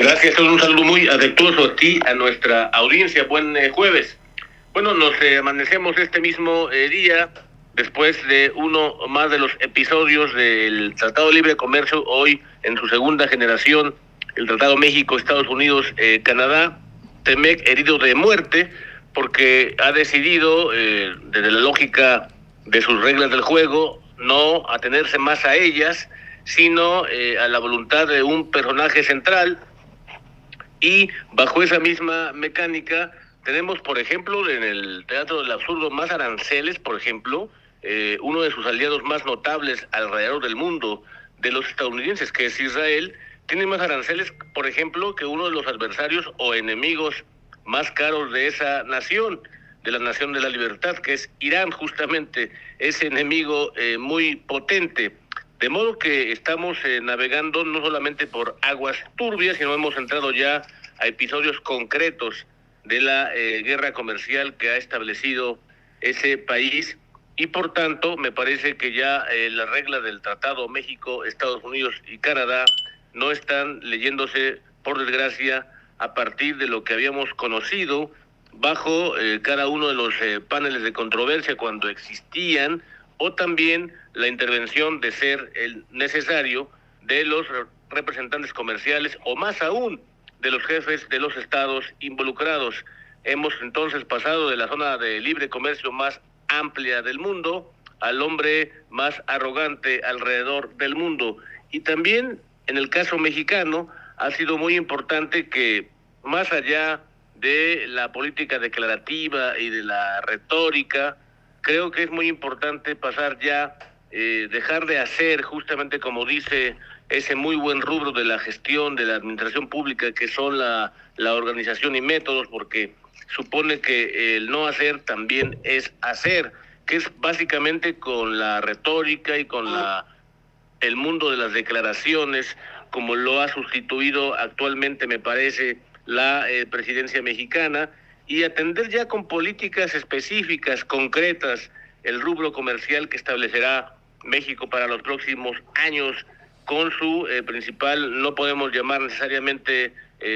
Gracias, un saludo muy afectuoso a ti, a nuestra audiencia. Buen jueves. Bueno, nos amanecemos este mismo día después de uno más de los episodios del Tratado de Libre Comercio, hoy en su segunda generación, el Tratado México, Estados Unidos, Canadá, TEMEC herido de muerte porque ha decidido, desde la lógica de sus reglas del juego, no atenerse más a ellas, sino a la voluntad de un personaje central. Y bajo esa misma mecánica tenemos, por ejemplo, en el Teatro del Absurdo, más aranceles, por ejemplo, uno de sus aliados más notables alrededor del mundo, de los estadounidenses, que es Israel, tiene más aranceles, por ejemplo, que uno de los adversarios o enemigos más caros de esa nación, de la nación de la libertad, que es Irán, justamente, ese enemigo muy potente. De modo que estamos navegando no solamente por aguas turbias, sino hemos entrado ya a episodios concretos de la guerra comercial que ha establecido ese país, y por tanto me parece que ya las reglas del Tratado México, Estados Unidos y Canadá no están leyéndose, por desgracia, a partir de lo que habíamos conocido bajo cada uno de los paneles de controversia cuando existían, o también la intervención de ser el necesario de los representantes comerciales, o más aún de los jefes de los estados involucrados. Hemos entonces pasado de la zona de libre comercio más amplia del mundo al hombre más arrogante alrededor del mundo. Y también en el caso mexicano ha sido muy importante que, más allá de la política declarativa y de la retórica, creo que es muy importante pasar ya, dejar de hacer, justamente como dice ese muy buen rubro de la gestión, de la administración pública, que son la organización y métodos, porque supone que el no hacer también es hacer, que es básicamente con la retórica y con el mundo de las declaraciones, como lo ha sustituido actualmente, me parece, la presidencia mexicana, y atender ya con políticas específicas, concretas, el rubro comercial que establecerá México para los próximos años, con su principal, no podemos llamar necesariamente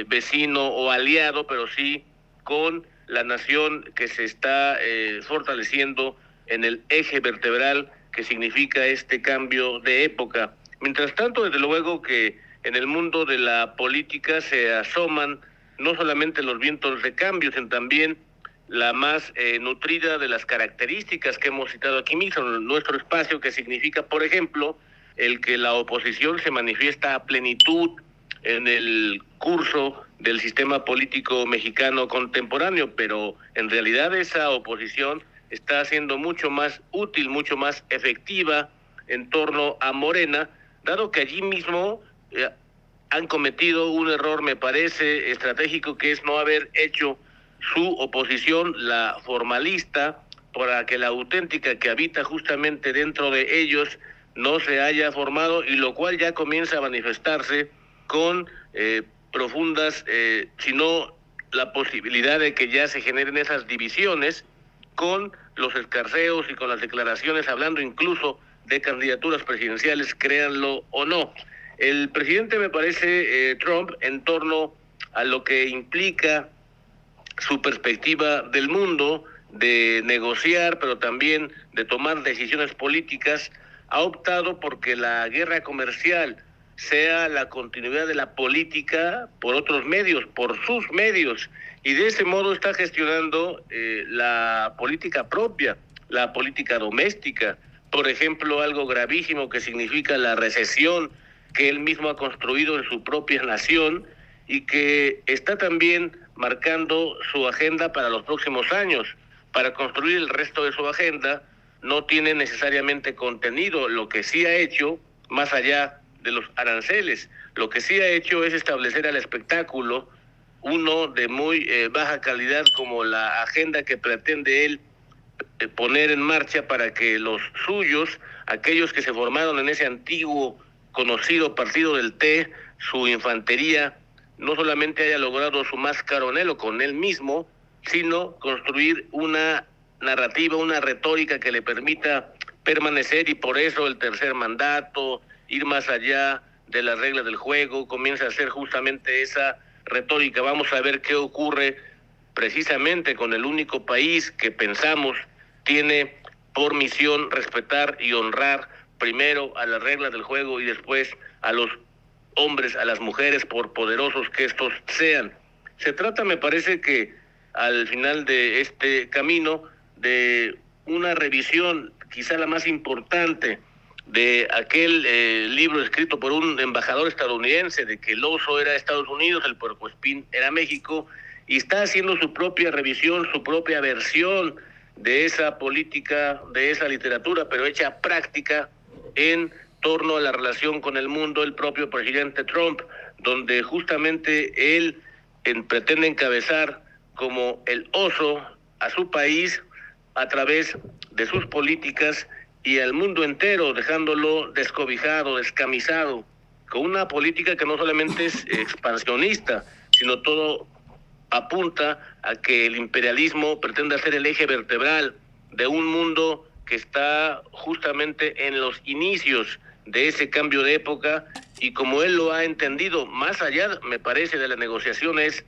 vecino o aliado, pero sí con la nación que se está fortaleciendo en el eje vertebral que significa este cambio de época. Mientras tanto, desde luego que en el mundo de la política se asoman no solamente los vientos de cambio, sino también la más nutrida de las características que hemos citado aquí mismo en nuestro espacio, que significa, por ejemplo, el que la oposición se manifiesta a plenitud en el curso del sistema político mexicano contemporáneo, pero en realidad esa oposición está siendo mucho más útil, mucho más efectiva en torno a Morena, dado que allí mismo han cometido un error, me parece, estratégico, que es no haber hecho su oposición, la formalista, para que la auténtica que habita justamente dentro de ellos no se haya formado, y lo cual ya comienza a manifestarse con profundas, sino la posibilidad de que ya se generen esas divisiones, con los escarceos y con las declaraciones, hablando incluso de candidaturas presidenciales, créanlo o no. El presidente, me parece, Trump, en torno a lo que implica su perspectiva del mundo, de negociar, pero también de tomar decisiones políticas, ha optado porque la guerra comercial sea la continuidad de la política por otros medios, por sus medios, y de ese modo está gestionando la política propia, la política doméstica. Por ejemplo, algo gravísimo que significa la recesión que él mismo ha construido en su propia nación, y que está también marcando su agenda para los próximos años. Para construir el resto de su agenda no tiene necesariamente contenido. Lo que sí ha hecho, más allá de los aranceles, lo que sí ha hecho es establecer al espectáculo uno de muy baja calidad, como la agenda que pretende él poner en marcha para que los suyos, aquellos que se formaron en ese antiguo conocido partido del Té, su infantería, no solamente haya logrado su más caro anhelo con él mismo, sino construir una narrativa, una retórica que le permita permanecer, y por eso el tercer mandato, ir más allá de las reglas del juego, comienza a hacer justamente esa retórica. Vamos a ver qué ocurre precisamente con el único país que pensamos tiene por misión respetar y honrar primero a las reglas del juego y después a los hombres, a las mujeres, por poderosos que estos sean. Se trata, me parece que al final de este camino, de una revisión, quizá la más importante, de aquel libro escrito por un embajador estadounidense de que el oso era Estados Unidos, el puercoespín era México, y está haciendo su propia revisión, su propia versión de esa política, de esa literatura, pero hecha práctica en torno a la relación con el mundo, el propio presidente Trump, donde justamente él pretende encabezar como el oso a su país a través de sus políticas y al mundo entero, dejándolo descobijado, descamisado, con una política que no solamente es expansionista, sino todo apunta a que el imperialismo pretende ser el eje vertebral de un mundo que está justamente en los inicios de ese cambio de época, y como él lo ha entendido, más allá, me parece, de la negociación, es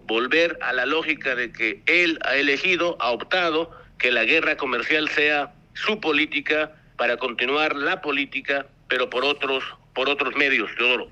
volver a la lógica de que él ha elegido, ha optado que la guerra comercial sea su política para continuar la política, pero por otros medios, Teodoro.